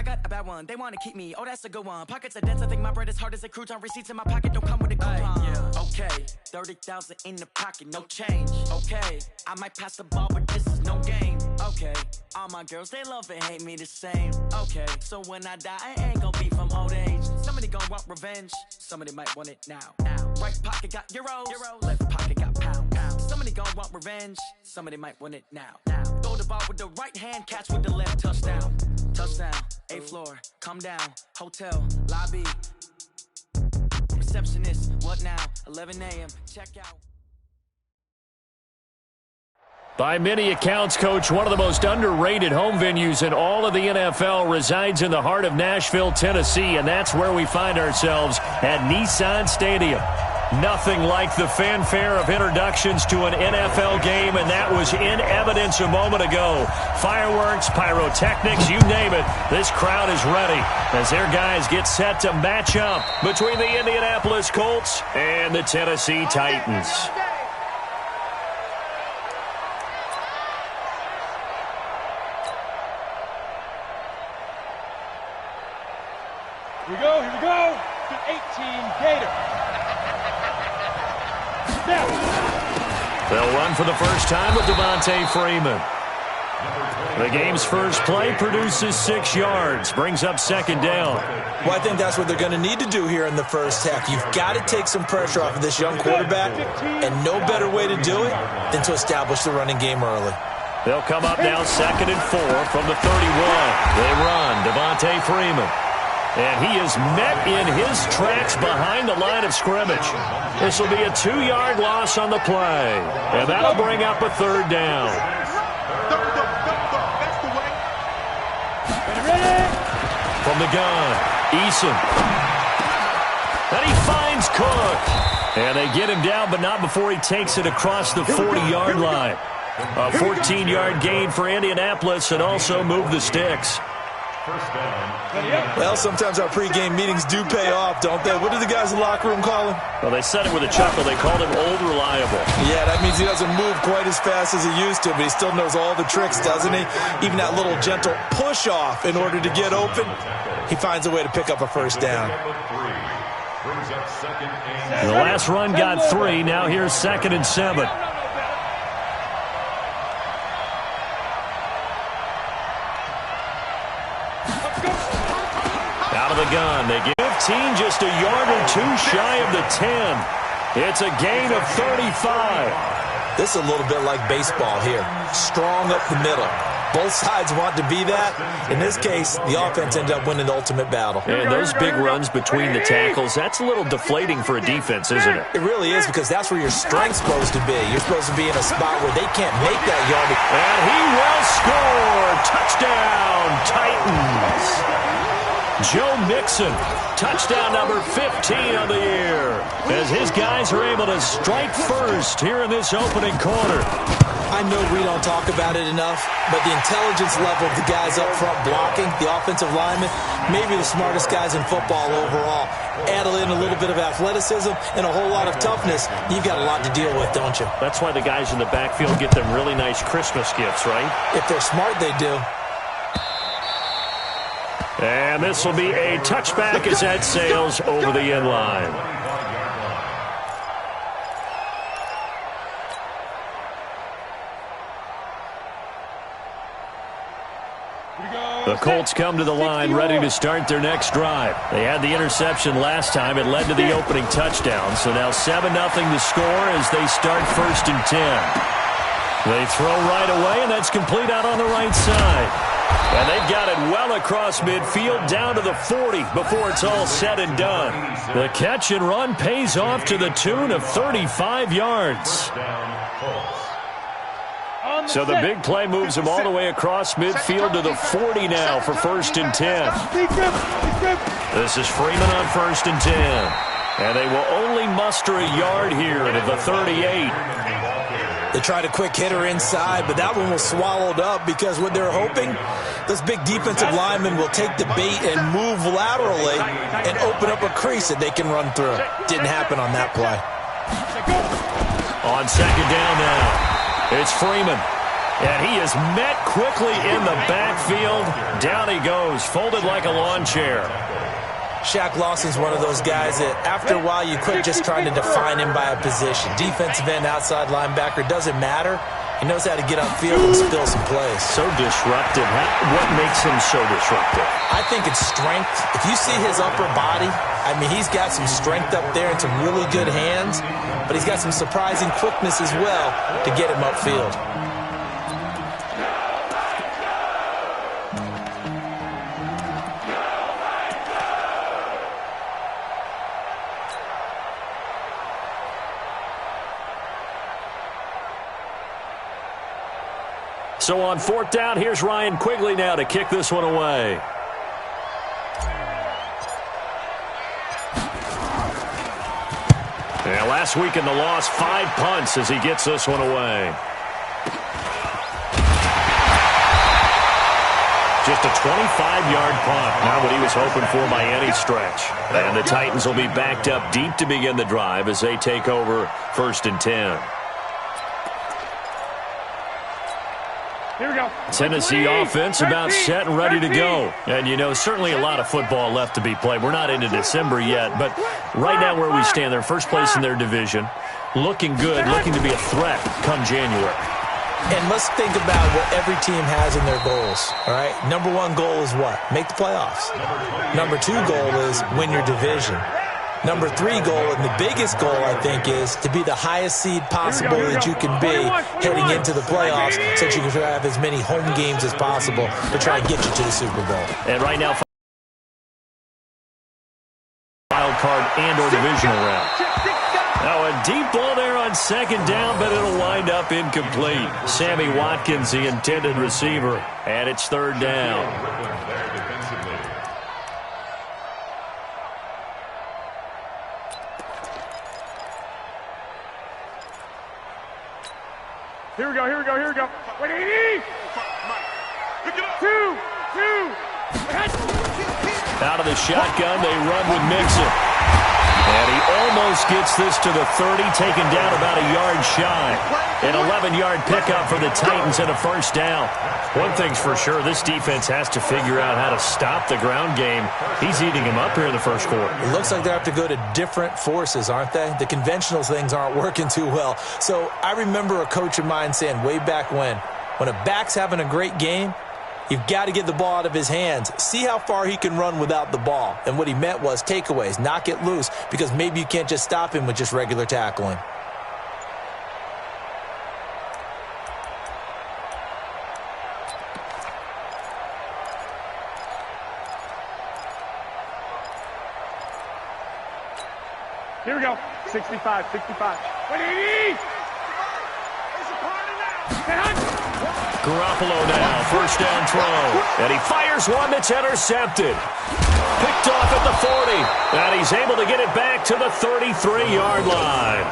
I got a bad one, they wanna keep me, oh that's a good one. Pockets are dense, I think my bread is hard as a crouton. Receipts in my pocket don't come with a coupon. Okay, 30,000 in the pocket, no change. Okay, I might pass the ball, but this is no game. Okay, all my girls, they love and hate me the same. Okay, so when I die, I ain't gonna be from old age. Somebody gonna want revenge, somebody might want it now. Right pocket got euros, left pocket got pounds. Somebody gonna want revenge, somebody might want it now. Throw the ball with the right hand, catch with the left, touchdown. Touchdown, 8th floor, come down, hotel, lobby. Receptionist, what now? 11 a.m., check out. By many accounts, Coach, one of the most underrated home venues in all of the NFL resides in the heart of Nashville, Tennessee, and that's where we find ourselves at Nissan Stadium. Nothing like the fanfare of introductions to an NFL game, and that was in evidence a moment ago. Fireworks, pyrotechnics, you name it. This crowd is ready as their guys get set to match up between the Indianapolis Colts and the Tennessee Titans. Here we go. The 18 Gator. They'll run for the first time with Devontae Freeman. The game's first play produces 6 yards, brings up second down. Well, I think that's what they're going to need to do here in the first half. You've got to take some pressure off of this young quarterback, and no better way to do it than to establish the running game early. They'll come up now 2nd and 4 from the 31. They run, Devontae Freeman. And he is met in his tracks behind the line of scrimmage. This will be a 2-yard loss on the play. And that'll bring up a 3rd down. From the gun, Eason. And he finds Cook. And they get him down, but not before he takes it across the 40-yard line. A 14-yard gain for Indianapolis and also move the sticks. Well, sometimes our pregame meetings do pay off, don't they? What do the guys in the locker room call him? Well, they said it with a chuckle. They called him Old Reliable. Yeah, that means he doesn't move quite as fast as he used to, but he still knows all the tricks, doesn't he? Even that little gentle push-off in order to get open, he finds a way to pick up a first down. The last run got 3. Now here's 2nd and 7. The gun. They give 15, just a yard or 2 shy of the 10. It's a gain of 35. This is a little bit like baseball here. Strong up the middle. Both sides want to be that. In this case, the offense ended up winning the ultimate battle. And those big runs between the tackles, that's a little deflating for a defense, isn't it? It really is, because that's where your strength's supposed to be. You're supposed to be in a spot where they can't make that yardage. And he will score. Touchdown, Titans. Joe Mixon, touchdown number 15 of the year, as his guys are able to strike first here in this opening quarter. I know we don't talk about it enough, but the intelligence level of the guys up front blocking, the offensive linemen, maybe the smartest guys in football overall. Add in a little bit of athleticism and a whole lot of toughness, you've got a lot to deal with, don't you? That's why the guys in the backfield get them really nice Christmas gifts, right? If they're smart, they do. And this will be a touchback as that sails over the end line. The Colts come to the line ready to start their next drive. They had the interception last time. It led to the opening touchdown. So now 7-0 the score as they start 1st and 10. They throw right away, and that's complete out on the right side. And they've got it well across midfield down to the 40 before it's all said and done. The catch and run pays off to the tune of 35 yards. So the big play moves them all the way across midfield to the 40 now for 1st and 10. This is Freeman on 1st and 10. And they will only muster a yard here to the 38. They tried a quick hitter inside, but that one was swallowed up because what they're hoping, this big defensive lineman will take the bait and move laterally and open up a crease that they can run through. Didn't happen on that play. On 2nd down now, it's Freeman. And he is met quickly in the backfield. Down he goes, folded like a lawn chair. Shaq Lawson's one of those guys that after a while you quit just trying to define him by a position. Defensive end, outside linebacker, doesn't matter. He knows how to get upfield and spill some plays. So disruptive. What makes him so disruptive? I think it's strength. If you see his upper body, I mean, he's got some strength up there and some really good hands, but he's got some surprising quickness as well to get him upfield. So on 4th down, here's Ryan Quigley now to kick this one away. Yeah, last week in the loss, 5 punts as he gets this one away. Just a 25-yard punt, not what he was hoping for by any stretch. And the Titans will be backed up deep to begin the drive as they take over 1st and 10. Here we go. Tennessee offense about set and ready to go. And, you know, certainly a lot of football left to be played. We're not into December yet, but right now where we stand, they're first place in their division, looking good, looking to be a threat come January. And let's think about what every team has in their goals, all right? Number 1 goal is what? Make the playoffs. Number 2 goal is win your division. Number 3 goal, and the biggest goal, I think, is to be the highest seed possible that you can be heading into the playoffs so that you can have as many home games as possible to try and get you to the Super Bowl. And right now, wild card and or divisional round. Now a deep ball there on 2nd down, but it'll wind up incomplete. Sammy Watkins, the intended receiver, and it's 3rd down. Here we go, here we go, here we go. Wait, 80! 2, 2. Out of the shotgun, they run with Mixon. And he almost gets this to the 30, taken down about a yard shy. An 11-yard pickup for the Titans and a 1st down. One thing's for sure, this defense has to figure out how to stop the ground game. He's eating him up here in the 1st quarter. It looks like they have to go to different forces, aren't they? The conventional things aren't working too well. So I remember a coach of mine saying way back when a back's having a great game, you've got to get the ball out of his hands. See how far he can run without the ball. And what he meant was takeaways, knock it loose, because maybe you can't just stop him with just regular tackling. Here we go. 65, 65. 180! Garoppolo now, 1st down throw. And he fires one that's intercepted. Picked off at the 40. And he's able to get it back to the 33-yard line.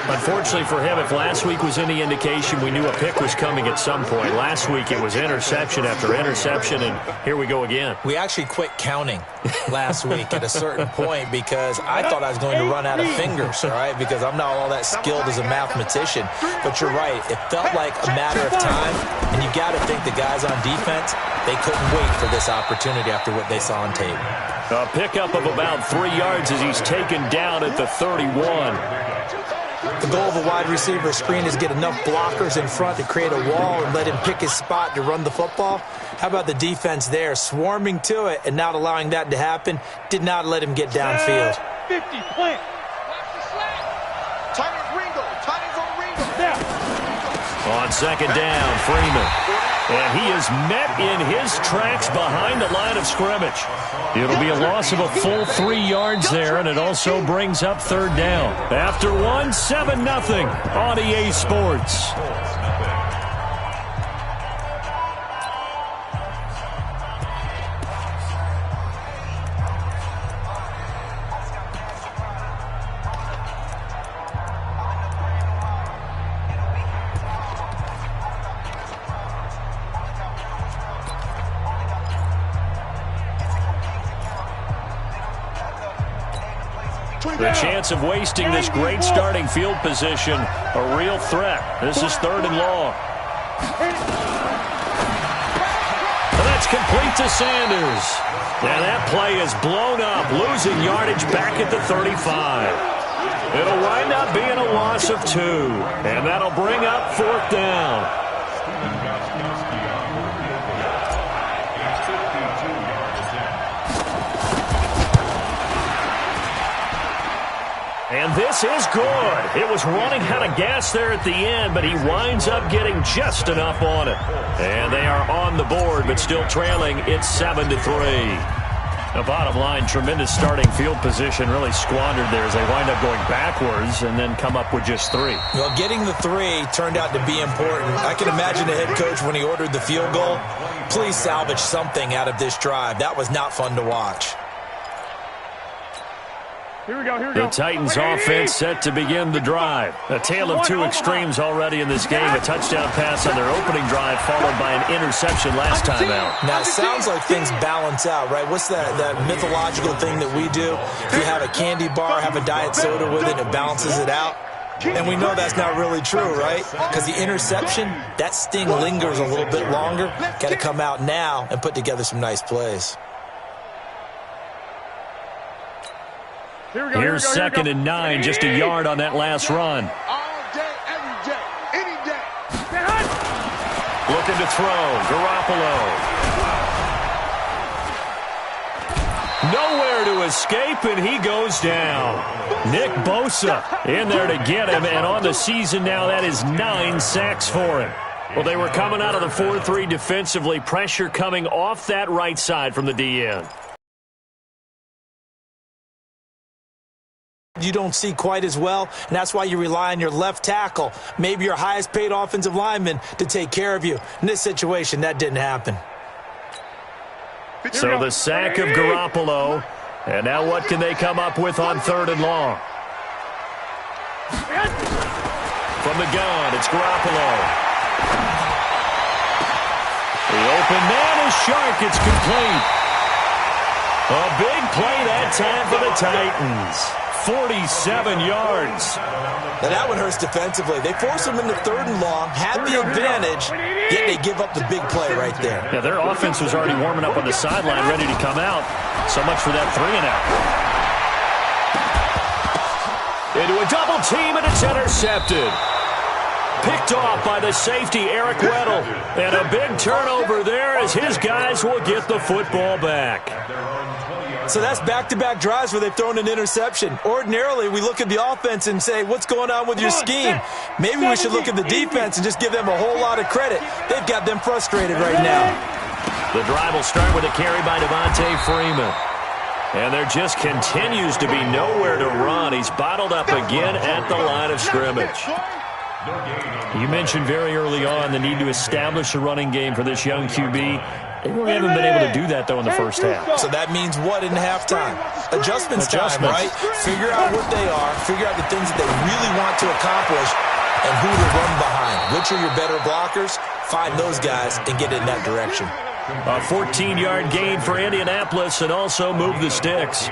Unfortunately for him, if last week was any indication, we knew a pick was coming at some point. Last week it was interception after interception, and here we go again. We actually quit counting last week at a certain point because I thought I was going to run out of fingers, all right, because I'm not all that skilled as a mathematician. But you're right. It felt like a matter of time, and you got to think the guys on defense, they couldn't wait for this opportunity after what they saw on tape. A pickup of about 3 yards as he's taken down at the 31. The goal of a wide receiver screen is get enough blockers in front to create a wall and let him pick his spot to run the football. How about the defense there, swarming to it and not allowing that to happen? Did not let him get downfield. 50, plant. Titans on Ringo. On 2nd down, Freeman. And he is met in his tracks behind the line of scrimmage. It'll be a loss of a full 3 yards there, and it also brings up 3rd down. After 1, 7-0 on EA Sports. The chance of wasting this great starting field position, a real threat. This is 3rd and long. And that's complete to Sanders. And that play is blown up, losing yardage back at the 35. It'll wind up being a loss of 2. And that'll bring up 4th down. And this is good. It was running out of gas there at the end, but he winds up getting just enough on it. And they are on the board, but still trailing. It's 7-3. The bottom line, tremendous starting field position, really squandered there as they wind up going backwards and then come up with just 3. Well, getting the 3 turned out to be important. I can imagine the head coach when he ordered the field goal. Please salvage something out of this drive. That was not fun to watch. Here we go. The Titans offense set to begin the drive. A tale of 2 extremes already in this game. A touchdown pass on their opening drive followed by an interception last time out. Now, it sounds like things balance out, right? What's that mythological thing that we do? If you have a candy bar, have a diet soda with it, it balances it out. And we know that's not really true, right? Because the interception, that sting lingers a little bit longer. Got to come out now and put together some nice plays. Here's 2nd and 9, just a yard on that last run. All day, every day, any day. Looking to throw, Garoppolo. Nowhere to escape, and he goes down. Nick Bosa in there to get him, and on the season now, that is 9 sacks for him. Well, they were coming out of the 4-3 defensively, pressure coming off that right side from the DN. You don't see quite as well, and that's why you rely on your left tackle, maybe your highest paid offensive lineman, to take care of you. In this situation, that didn't happen. So the sack of Garoppolo, and now what can they come up with on 3rd and long? From the gun, it's Garoppolo. The open man is Shark. It's complete. A big play that time for the Titans. 47 yards. Now that one hurts defensively. They force them into 3rd and long, had the advantage, yet they give up the big play right there. Yeah, their offense was already warming up on the sideline, ready to come out. So much for that 3 and out. Into a double team, and it's intercepted. Picked off by the safety, Eric Weddle. And a big turnover there as his guys will get the football back. So that's back-to-back drives where they've thrown an interception. Ordinarily, we look at the offense and say, what's going on with your scheme? Maybe we should look at the defense and just give them a whole lot of credit. They've got them frustrated right now. The drive will start with a carry by Devontae Freeman. And there just continues to be nowhere to run. He's bottled up again at the line of scrimmage. You mentioned very early on the need to establish a running game for this young QB. They really haven't been able to do that, though, in the first half. So that means what in halftime? Adjustments time, right? Figure out what they are, figure out the things that they really want to accomplish, and who to run behind. Which are your better blockers? Find those guys and get in that direction. A 14-yard gain for Indianapolis and also move the sticks.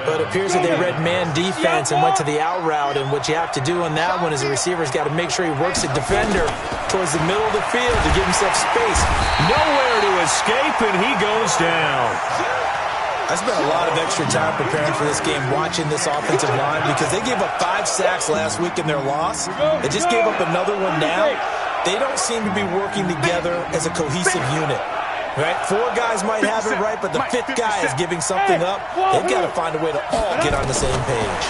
But it appears that they read man defense and went to the out route, and what you have to do on that one is the receiver's got to make sure he works the defender towards the middle of the field to give himself space. Nowhere to escape, and he goes down. I spent a lot of extra time preparing for this game watching this offensive line because they gave up 5 sacks last week in their loss. They just gave up another one now. They don't seem to be working together as a cohesive unit. Right? 4 guys might have it right, but the 5th guy is giving something up. They've got to find a way to all get on the same page.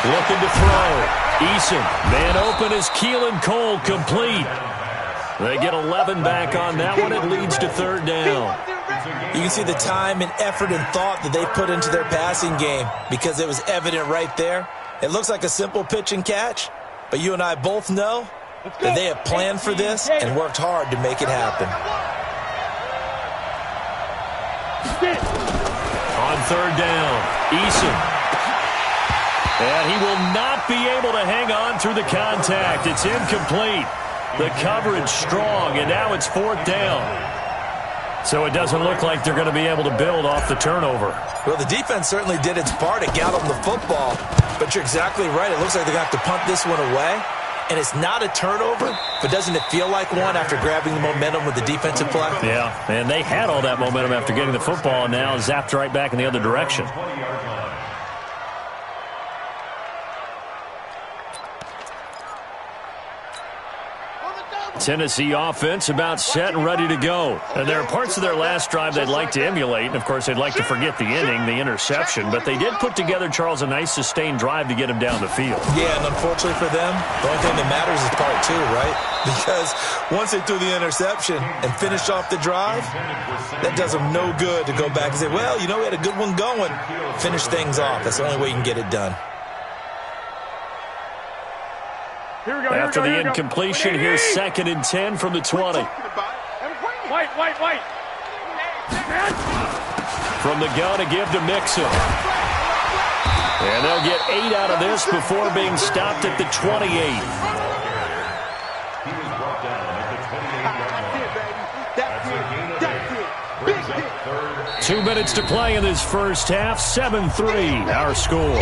Looking to throw. Eason, man open is Keelan Cole, complete. They get 11 back on that one. It leads to 3rd down. You can see the time and effort and thought that they put into their passing game because it was evident right there. It looks like a simple pitch and catch, but you and I both know that they have planned for this and worked hard to make it happen. On 3rd down, Eason. And he will not be able to hang on through the contact. It's incomplete. The coverage strong, and now it's 4th down. So it doesn't look like they're going to be able to build off the turnover. Well, the defense certainly did its part to get them the football, but you're exactly right. It looks like they're going to have to punt this one away. and it's not a turnover, but doesn't it feel like one after grabbing the momentum with the defensive play? Yeah, and they had all that momentum after getting the football, and now zapped right back in the other direction. Tennessee offense about set and ready to go. And there are parts of their last drive they'd like to emulate, and of course they'd like to forget the inning, the interception, but they did put together, Charles, a nice sustained drive to get him down the field. Yeah, and unfortunately for them, the only thing that matters is part two, right? Because once they threw the interception and finished off the drive, that does them no good to go back and say, well, you know, we had a good one going. Finish things off. That's the only way you can get it done. After the incompletion, here's 2nd and 10 from the 20. White. From the gun, a give to Mixon. And they'll get 8 out of this before being stopped at the 28. That's it. 2 minutes to play in this first half. 7-3, our score.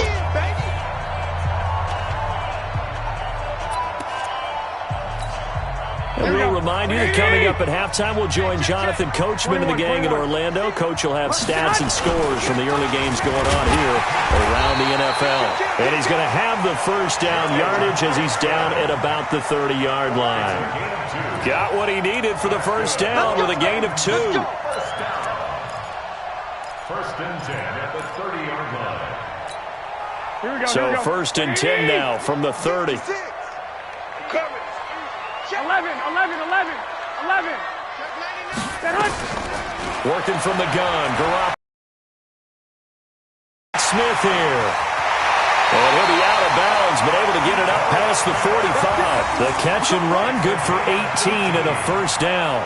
And we'll remind you that coming up at halftime, we'll join Jonathan Coachman and the gang in Orlando. Coach will have stats and scores from the early games going on here around the NFL. And he's going to have the first down yardage as he's down at about the 30-yard line. Got what he needed for the first down with a gain of 2. First and 10 at the 30-yard line. So first and 10 now from the 30. 11. Working from the gun. Garoppolo. Smith here. And he'll be out of bounds, but able to get it up past the 45. The catch and run, good for 18 and a first down.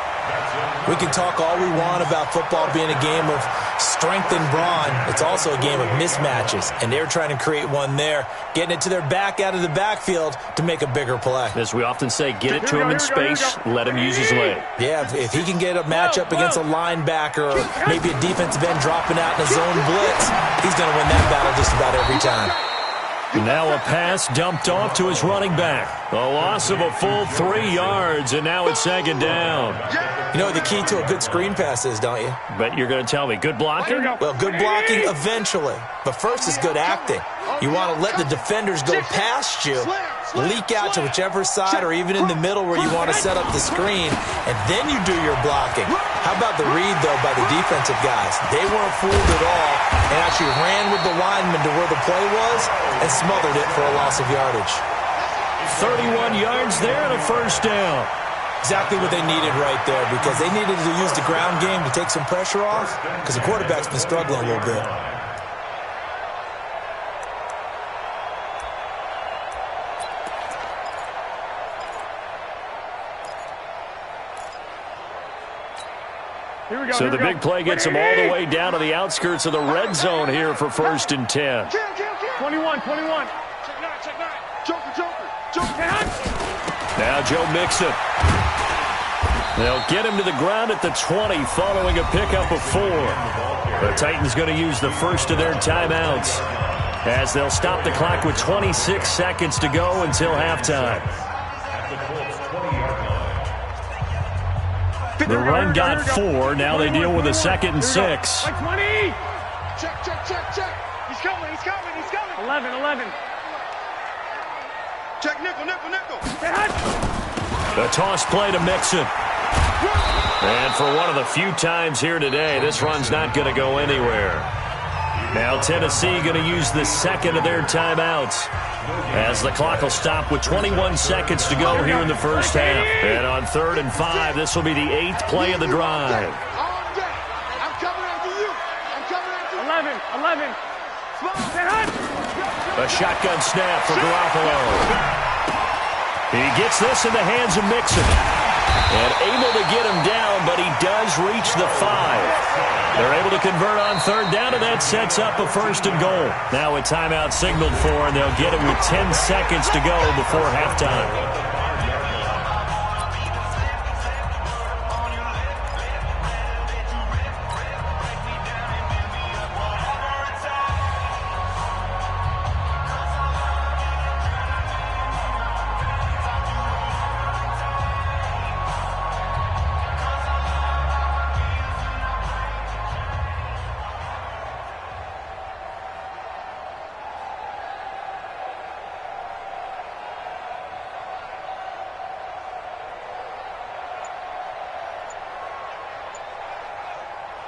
We can talk all we want about football being a game of strength and brawn. It's also a game of mismatches, and they're trying to create one there, getting it to their back out of the backfield to make a bigger play. As we often say, get it to him in space, let him use his leg. Yeah, if he can get a matchup against a linebacker or maybe a defensive end dropping out in a zone blitz, he's going to win that battle just about every time. Now a pass dumped off to his running back. A loss of a full 3 yards, and now it's 2nd down. You know what the key to a good screen pass is, don't you? Bet you're going to tell me. Good blocking? Well, good blocking eventually. But first is good acting. You want to let the defenders go past you, leak out to whichever side or even in the middle where you want to set up the screen, and then you do your blocking. How about the read, though, by the defensive guys? They weren't fooled at all and actually ran with the lineman to where the play was and smothered it for a loss of yardage. 31 yards there and a first down. Exactly what they needed right there, because they needed to use the ground game to take some pressure off because the quarterback's been struggling a little bit. So the big play gets them all the way down to the outskirts of the red zone here for first and 10. 21. Check 9. Joker. Now Joe Mixon. They'll get him to the ground at the 20 following a pickup of 4. The Titans going to use the first of their timeouts as they'll stop the clock with 26 seconds to go until halftime. The run got 4. Now they deal with a 2nd and 6. Like 20. Check. He's coming. 11. Check nickel. The toss play to Mixon. And for one of the few times here today, this run's not going to go anywhere. Now Tennessee going to use the second of their timeouts as the clock will stop with 21 seconds to go here in the first half. And on 3rd and 5, this will be the 8th play of the drive. I'm coming after you. 11. A shotgun snap for Garoppolo. He gets this in the hands of Mixon. And able to get him down, but he does reach the 5. They're able to convert on 3rd down, and that sets up a 1st and goal. Now a timeout signaled for, and they'll get it with 10 seconds to go before halftime.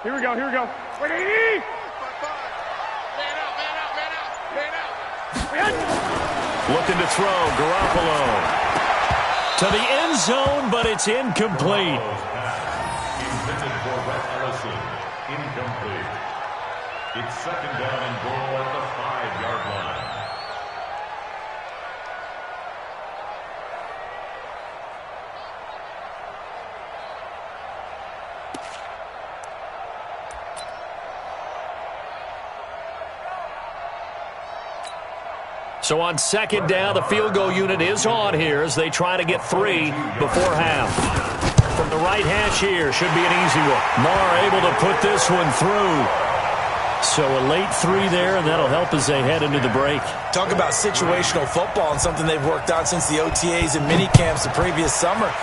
Here we go, here we go. Wait, man out, man out, man out, man out. Looking to throw, Garoppolo. To the end zone, but it's incomplete. Intended for Wes Ellison. Incomplete. It's second down and goal at the 5-yard line. So on second down, the field goal unit is on here as they try to get 3 before half. From the right hash here, should be an easy one. Marr able to put this one through. So a late 3 there, and that'll help as they head into the break. Talk about situational football and something they've worked on since the OTAs and mini camps the previous summer.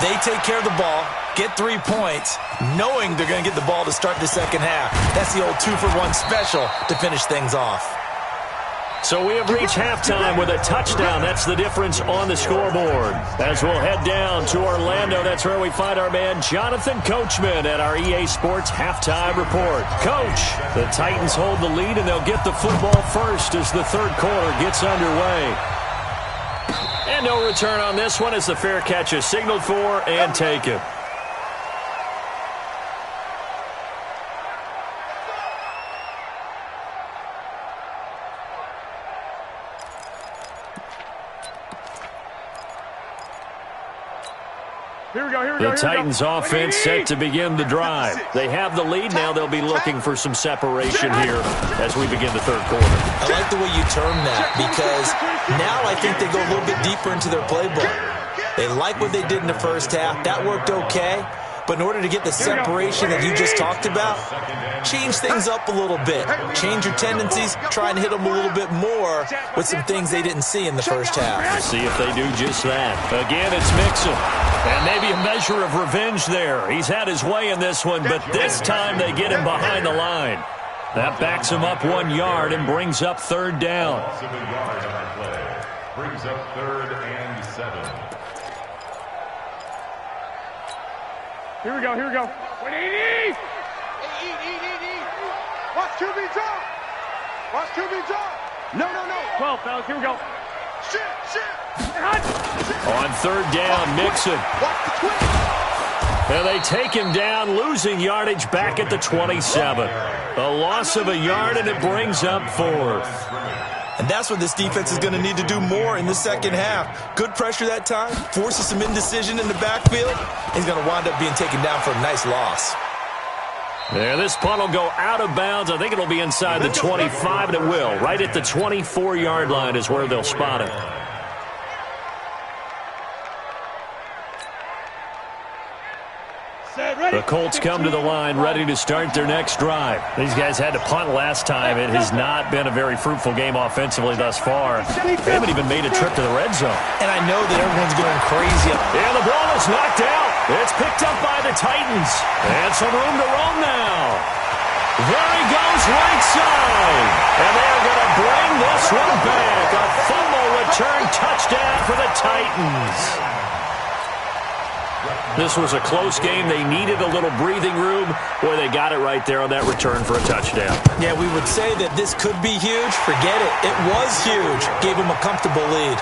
They take care of the ball, get 3 points, knowing they're going to get the ball to start the second half. That's the old 2-for-1 special to finish things off. So we have reached halftime with a touchdown. That's the difference on the scoreboard. As we'll head down to Orlando, that's where we find our man Jonathan Coachman at our EA Sports Halftime Report. Coach, the Titans hold the lead, and they'll get the football first as the third quarter gets underway. And no return on this one as the fair catch is signaled for and taken. The Titans offense set to begin the drive. They have the lead now. They'll be looking for some separation here as we begin the third quarter. I like the way you term that because now I think they go a little bit deeper into their playbook. They like what they did in the first half. That worked okay. But in order to get the separation that you just talked about, change things up a little bit. Change your tendencies. Try and hit them a little bit more with some things they didn't see in the first half. See if they do just that. Again, it's Mixon. And maybe a measure of revenge there. He's had his way in this one, but this time they get him behind the line. That backs him up 1 yard and brings up third down. Brings up 3rd and 7. Here we go, here we go. Wait, eat. Watch QB drop. Watch QB drop. No. 12, fellas, here we go. Shit. On third down, Mixon. And they take him down, losing yardage back at the 27. A loss of a yard, and it brings up 4th. And that's what this defense is going to need to do more in the second half. Good pressure that time, forces some indecision in the backfield. He's going to wind up being taken down for a nice loss. Yeah, this punt will go out of bounds. I think it'll be inside the 25, and it will. Right at the 24-yard line is where they'll spot it. The Colts come to the line ready to start their next drive. These guys had to punt last time. It has not been a very fruitful game offensively thus far. They haven't even made a trip to the red zone. And I know that everyone's going crazy. And the ball is knocked out. It's picked up by the Titans. And some room to roam now. There he goes right side. And they're going to bring this one back. A fumble return touchdown for the Titans. This was a close game. They needed a little breathing room. Boy, they got it right there on that return for a touchdown. Yeah, we would say that this could be huge. Forget it. It was huge. Gave him a comfortable lead.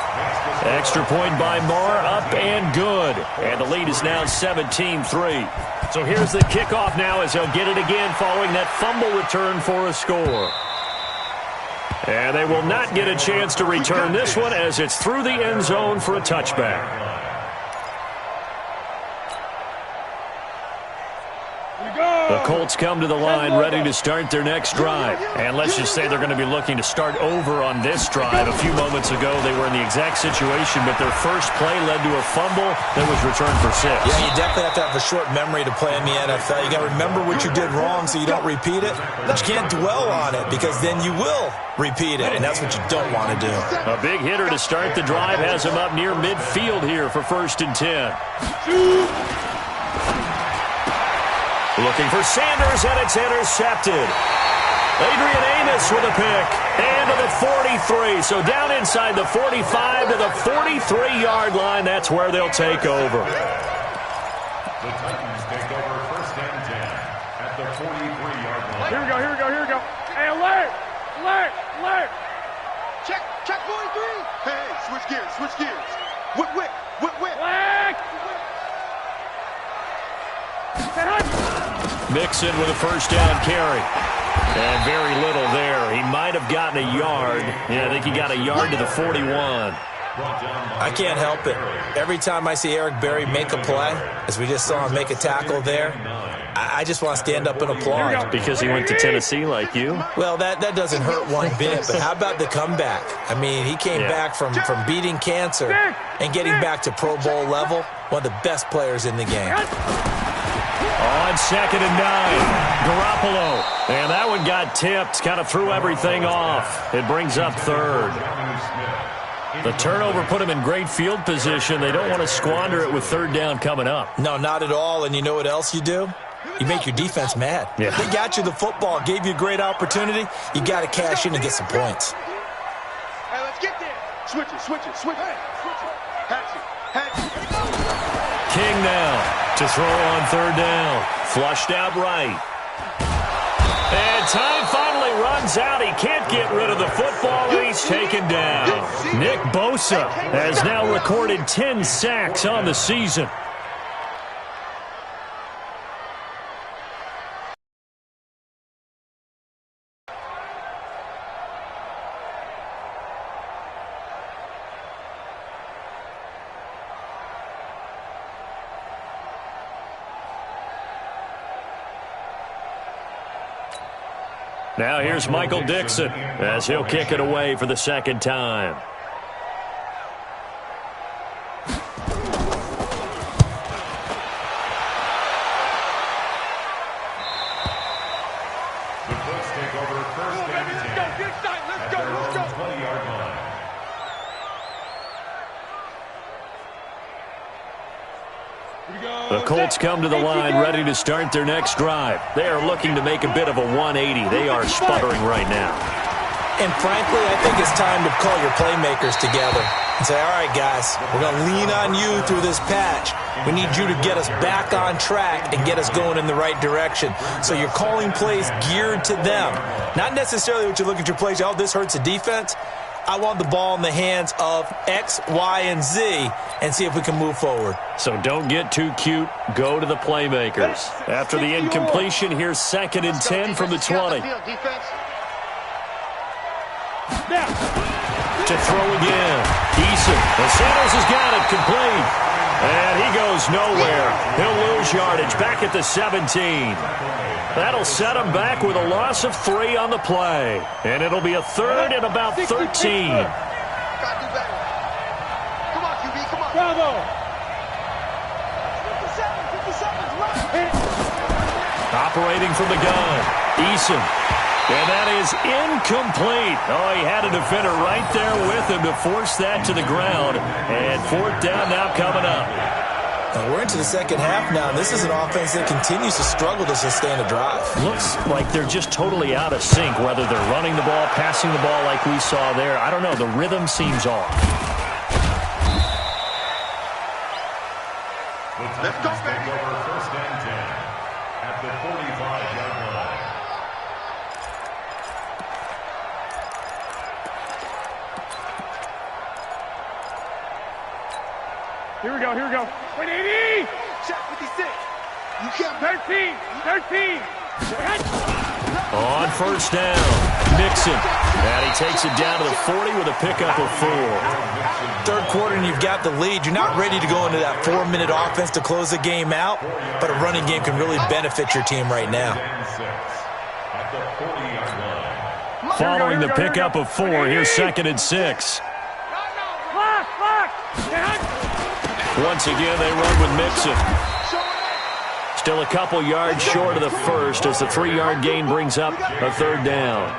Extra point by Marr, up and good. And the lead is now 17-3. So here's the kickoff now as he'll get it again following that fumble return for a score. And they will not get a chance to return this one as it's through the end zone for a touchback. The Colts come to the line ready to start their next drive. And let's just say they're going to be looking to start over on this drive. A few moments ago, they were in the exact situation, but their first play led to a fumble that was returned for 6. Yeah, you definitely have to have a short memory to play in the NFL. You got to remember what you did wrong so you don't repeat it. But you can't dwell on it because then you will repeat it, and that's what you don't want to do. A big hitter to start the drive has him up near midfield here for 1st and 10. Looking for Sanders, and it's intercepted. Adrian Amos with a pick. And to the 43. So down inside the 45 to the 43-yard line. That's where they'll take over. The Titans take over 1st and 10 at the 43. line. Here we go, here we go, here we go. Hey, alert! Alert! Alert! Check 43. Hey, switch gears, switch gears. Whip, whip, whip, whip. Flag! Mixon with a first down carry. And very little there. He might have gotten a yard. Yeah, I think he got a yard to the 41. I can't help it. Every time I see Eric Berry make a play, as we just saw him make a tackle there, I just want to stand up and applaud. Because he went to Tennessee like you? Well, that doesn't hurt one bit, but how about the comeback? I mean, he came back from beating cancer and getting back to Pro Bowl level, one of the best players in the game. On 2nd and 9, Garoppolo. And that one got tipped, kind of threw everything off. It brings up 3rd. The turnover put him in great field position. They don't want to squander it with 3rd down coming up. No, not at all. And you know what else you do? You make your defense mad. Yeah. They got you the football, gave you a great opportunity. You got to cash in and get some points. Hey, let's get there. Switch it, switch it, switch it. Switch it. Hatch it. King now to throw on 3rd down. Flushed out right. And time finally runs out. He can't get rid of the football, and he's taken down. Nick Bosa has now recorded 10 sacks on the season. Now here's Michael Dixon as he'll kick it away for the 2nd time. The Colts take over 1st and 10. Let's go. 20-yard line. The Colts come to the line ready to start their next drive. They are looking to make a bit of a 180. They are sputtering right now. And frankly, I think it's time to call your playmakers together and say, all right, guys, we're going to lean on you through this patch. We need you to get us back on track and get us going in the right direction. So you're calling plays geared to them. Not necessarily what you look at your plays, oh, this hurts the defense. I want the ball in the hands of X, Y, and Z and see if we can move forward. So don't get too cute. Go to the playmakers. After the incompletion, here's 2nd and 10 from the 20. To throw again. Eason. And Sanders has got it complete. And he goes nowhere. He'll lose yardage back at the 17. That'll set him back with a loss of 3 on the play. And it'll be a 3rd and about 13. Gotta do better. Come on, QB, come on. Bravo! 57, Operating from the gun. Eason. And that is incomplete. Oh, he had a defender right there with him to force that to the ground. And 4th down now coming up. Now we're into the 2nd half now, and this is an offense that continues to struggle to sustain a drive. Looks like they're just totally out of sync, whether they're running the ball, passing the ball like we saw there. I don't know. The rhythm seems off. Let's go, baby. Take over 1st and 10 at the 45-yard line. Here we go, here we go. 180! Check 56. You can't 13! On 1st down, Mixon. And he takes it down to the 40 with a pickup of 4. 3rd quarter and you've got the lead. You're not ready to go into that 4-minute offense to close the game out, but a running game can really benefit your team right now. At the 40-yard line. Following the pickup of 4, here's 2nd and 6. Once again, they run with Mixon. Still a couple yards short of the 1st as the 3-yard gain brings up a 3rd down.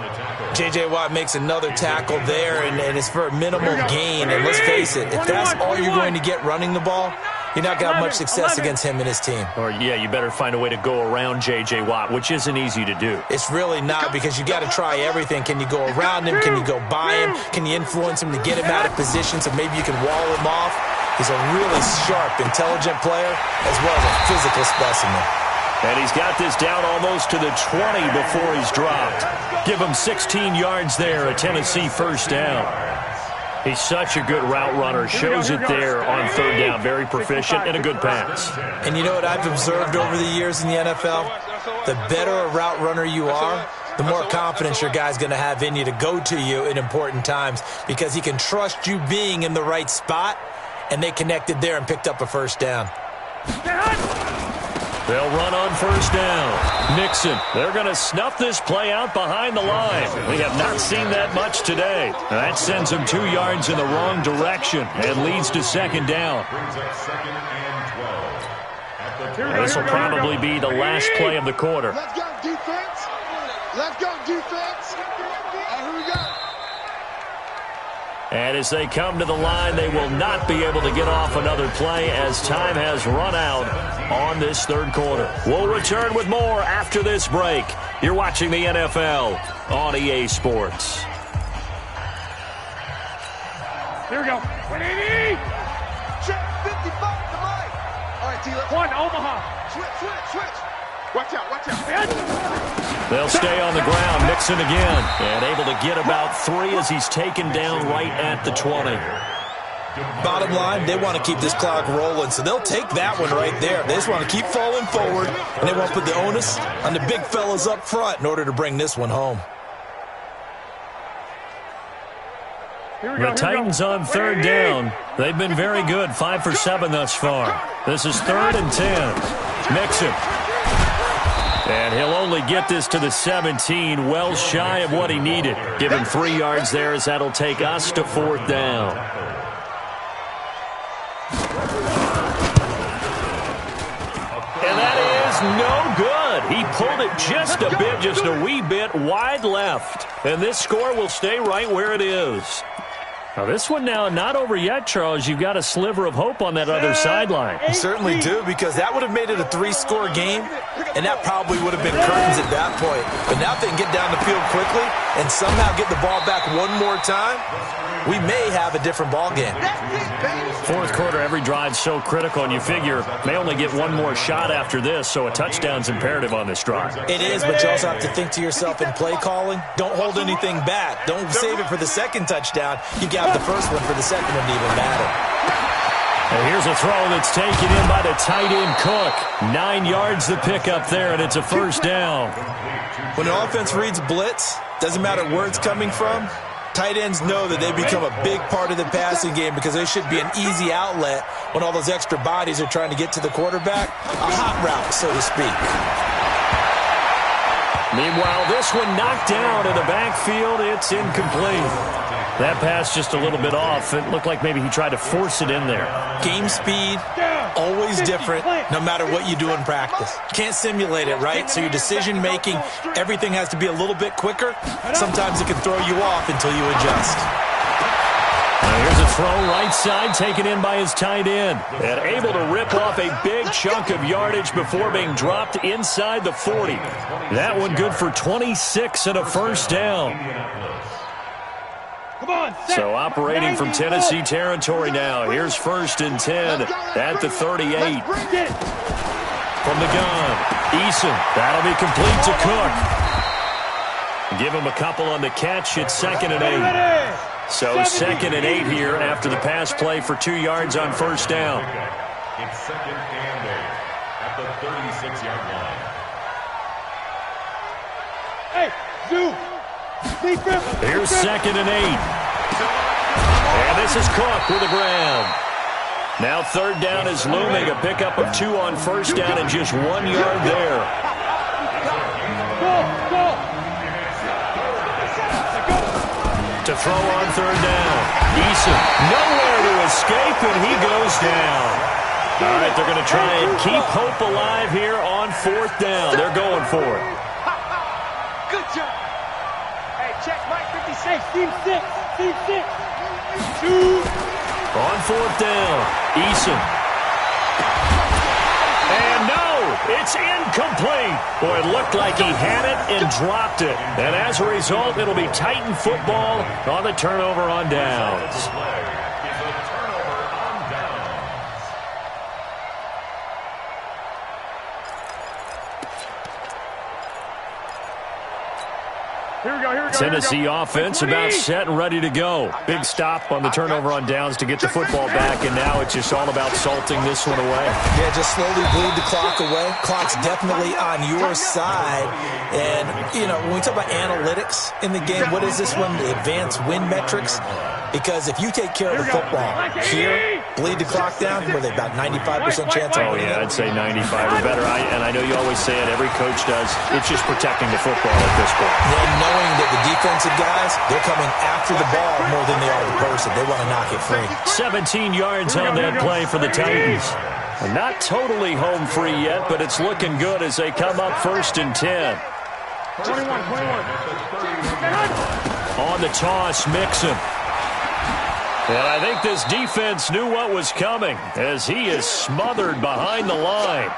J.J. Watt makes another tackle there, and it's for a minimal gain. And let's face it, if that's all you're going to get running the ball, you're not going to have much success against him and his team. Or, yeah, you better find a way to go around J.J. Watt, which isn't easy to do. It's really not, because you got to try everything. Can you go around him? Can you go by him? Can you influence him to get him out of position so maybe you can wall him off? He's a really sharp, intelligent player as well as a physical specimen. And he's got this down almost to the 20 before he's dropped. Give him 16 yards there, a Tennessee first down. He's such a good route runner. Shows it there on third down. Very proficient and a good pass. And you know what I've observed over the years in the NFL? The better a route runner you are, the more confidence your guy's going to have in you to go to you in important times because he can trust you being in the right spot, and they connected there and picked up a first down. They'll run on first down. Nixon, they're going to snuff this play out behind the line. We have not seen that much today. That sends them 2 yards in the wrong direction and leads to second down. This will probably be the last play of the quarter. Let's go, defense. Let's go, defense. Here we go. And as they come to the line, they will not be able to get off another play as time has run out on this third quarter. We'll return with more after this break. You're watching the NFL on EA Sports. Here we go. 180. Check 55 to Mike. All right, T, let's One, Omaha. switch. Watch out. They'll stay on the ground. Nixon again. And able to get about 3 as he's taken down right at the 20. Bottom line, they want to keep this clock rolling, so they'll take that one right there. They just want to keep falling forward, and they want to put the onus on the big fellas up front in order to bring this one home. The Titans on third down. They've been very good, 5 for 7 thus far. This is 3rd and 10. Nixon. And he'll only get this to the 17, well shy of what he needed. Give him 3 yards there as that'll take us to 4th down. And that is no good. He pulled it just a bit, just a wee bit wide left. And this score will stay right where it is. Now, this one now not over yet, Charles. You've got a sliver of hope on that other sideline. You certainly do, because that would have made it a 3-score game, and that probably would have been curtains at that point. But now if they can get down the field quickly and somehow get the ball back one more time, we may have a different ball game. Fourth quarter, every drive's so critical, and you figure may only get one more shot after this, so a touchdown's imperative on this drive. It is, but you also have to think to yourself in play calling, don't hold anything back. Don't save it for the second touchdown. You got the first one for the second one to even matter. And here's a throw that's taken in by the tight end Cook. 9 yards the pickup there, and it's a first down. When an offense reads blitz, doesn't matter where it's coming from, tight ends know that they become a big part of the passing game because they should be an easy outlet when all those extra bodies are trying to get to the quarterback. A hot route, so to speak. Meanwhile, this one knocked down in the backfield. It's incomplete. That pass just a little bit off. It looked like maybe he tried to force it in there. Game speed, always different, no matter what you do in practice. Can't simulate it, right? So your decision-making, everything has to be a little bit quicker. Sometimes it can throw you off until you adjust. Now here's a throw right side taken in by his tight end. And able to rip off a big chunk of yardage before being dropped inside the 40. That one good for 26 and a first down. So operating from Tennessee territory now. Here's 1st and 10 at the 38. From the gun, Eason. That'll be complete to Cook. Give him a couple on the catch. It's 2nd and 8. So 2nd and 8 here after the pass play for 2 yards on first down. It's 2nd and 8 at the 36-yard line. Hey, Zoo. Here's 2nd and 8. And this is Cook with a grab. Now 3rd down is looming. A pickup of 2 on first down and just 1 yard there. To throw on 3rd down. Eason nowhere to escape, and he goes down. All right, they're going to try and keep hope alive here on 4th down. They're going for it. Good job. Hey, check Mike 56. Team 6. Team 6. 2. On 4th down, Eason. And no, it's incomplete. Boy, it looked like he had it and dropped it. And as a result, it'll be Titan football on the turnover on downs. Tennessee offense about set and ready to go. Big stop on the turnover on downs to get the football back, and now it's just all about salting this one away. Yeah, just slowly bleed the clock away. Clock's definitely on your side. And, you know, when we talk about analytics in the game, what is this one? The advanced win metrics? Because if you take care of the football here, bleed the clock down, were they about 95% chance of winning? Oh, yeah, I'd say 95 or better. And I know you always say it, every coach does. It's just protecting the football at this point. And knowing that the defensive guys, they're coming after the ball more than they are the person. They want to knock it free. 17 yards on that play for the Titans. Not totally home free yet, but it's looking good as they come up 1st and 10. 21. On the toss, Mixon. And I think this defense knew what was coming as he is smothered behind the line.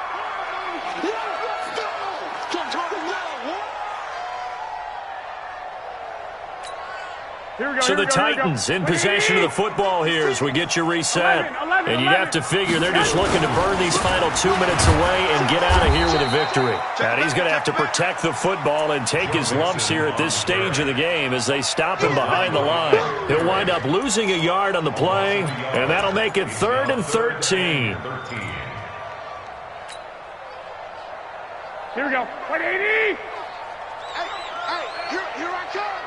So the Titans in possession of the football here as we get you reset. And you'd have to figure they're just looking to burn these final 2 minutes away and get out of here with a victory. And he's going to have to protect the football and take his lumps here at this stage of the game as they stop him behind the line. He'll wind up losing a yard on the play, and that'll make it 3rd and 13. Here we go. 180. Here I come.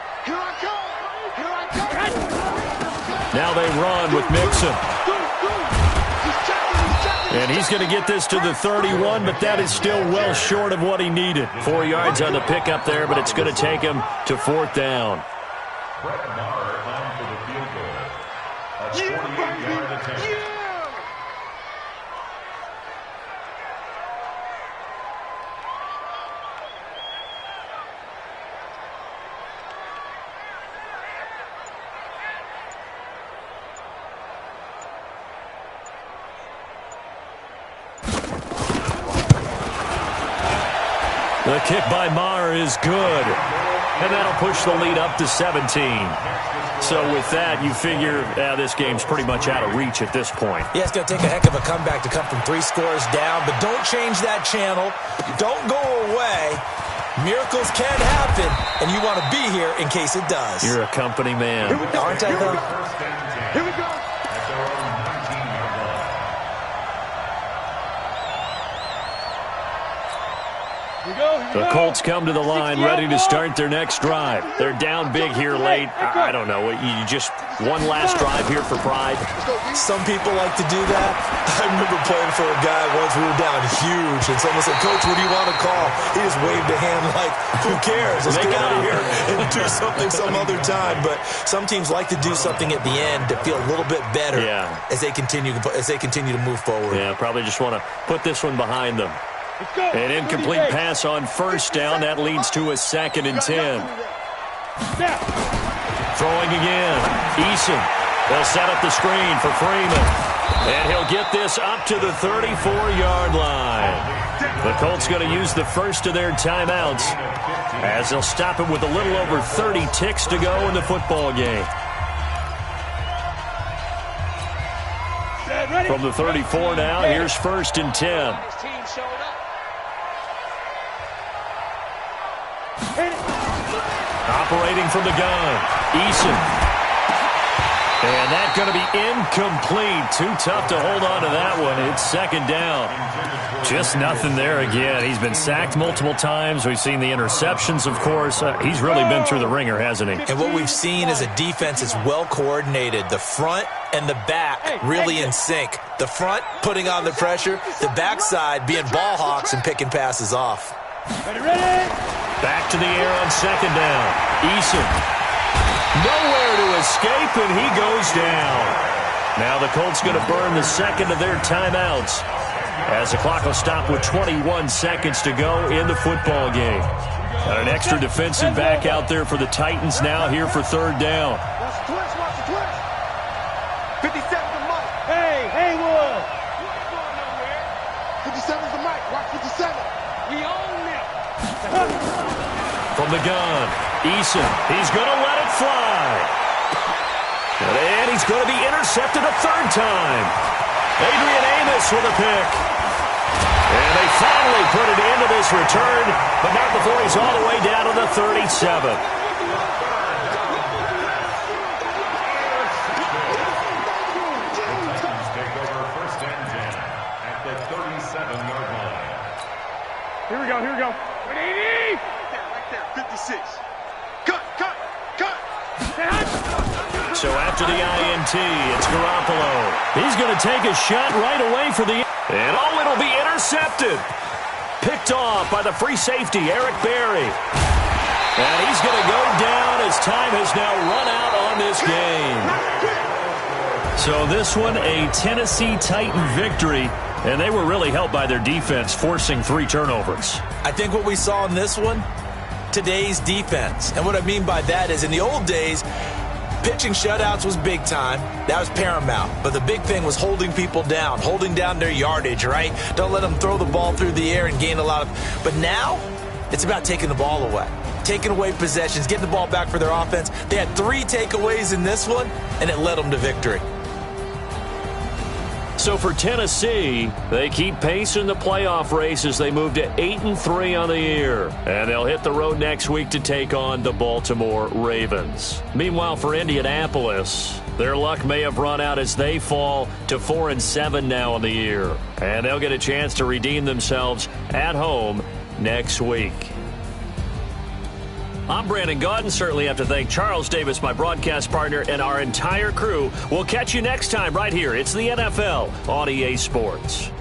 Now they run with Mixon. And he's going to get this to the 31, but that is still well short of what he needed. 4 yards on the pickup there, but it's going to take him to 4th down. The kick by Maher is good, and that'll push the lead up to 17. So with that, you figure this game's pretty much out of reach at this point. Yeah, it's going to take a heck of a comeback to come from 3 scores down, but don't change that channel. Don't go away. Miracles can happen, and you want to be here in case it does. You're a company man. Aren't I, though? Here we go. The Colts come to the line ready to start their next drive. They're down big here late. I don't know. You just one last drive here for pride? Some people like to do that. I remember playing for a guy once. We were down huge, and someone said, "Coach, what do you want to call?" He just waved a hand like, who cares? Let's get out of here and do something some other time. But some teams like to do something at the end to feel a little bit better as they continue to move forward. Yeah, probably just want to put this one behind them. An incomplete pass on 1st down. That leads to a 2nd and 10. Throwing again. Eason. They'll set up the screen for Freeman. And he'll get this up to the 34-yard line. The Colts going to use the first of their timeouts as they'll stop it with a little over 30 ticks to go in the football game. From the 34 now, here's 1st and 10. Operating from the gun, Eason. And that's going to be incomplete. Too tough to hold on to that one. It's 2nd down. Just nothing there again. He's been sacked multiple times. We've seen the interceptions, of course. He's really been through the ringer, hasn't he? And what we've seen is a defense that's well coordinated. The front and the back really in sync. The front putting on the pressure. The backside being ball hawks and picking passes off. Ready? Back to the air on 2nd down. Eason. Nowhere to escape, and he goes down. Now the Colts going to burn the 2nd of their timeouts as the clock will stop with 21 seconds to go in the football game. Got an extra defensive back out there for the Titans now here for 3rd down. Watch the twist. 57's the mic. Hey, Haywood. 57's the mic. Watch 57. We own them. From the gun, Eason. He's going to let it fly. And he's going to be intercepted a 3rd time. Adrian Amos with a pick. And they finally put it into this return, but not before he's all the way down to the 37. Take over 1st and 10 at the 37-yard line. Here we go. 180! Right there, 56. Cut. So after the INT, it's Garoppolo. He's going to take a shot right away for the... And it'll be intercepted. Picked off by the free safety, Eric Berry. And he's going to go down as time has now run out on this game. So this one, a Tennessee Titan victory, and they were really helped by their defense, forcing 3 turnovers. I think what we saw in this one, today's defense. And what I mean by that is in the old days, pitching shutouts was big time. That was paramount. But the big thing was holding people down, holding down their yardage, right? Don't let them throw the ball through the air and gain a lot of... But now, it's about taking the ball away. Taking away possessions, getting the ball back for their offense. They had 3 takeaways in this one, and it led them to victory. So for Tennessee, they keep pace in the playoff race as they move to 8-3 on the year. And they'll hit the road next week to take on the Baltimore Ravens. Meanwhile, for Indianapolis, their luck may have run out as they fall to 4-7 now on the year. And they'll get a chance to redeem themselves at home next week. I'm Brandon Gaudin. Certainly have to thank Charles Davis, my broadcast partner, and our entire crew. We'll catch you next time right here. It's the NFL on EA Sports.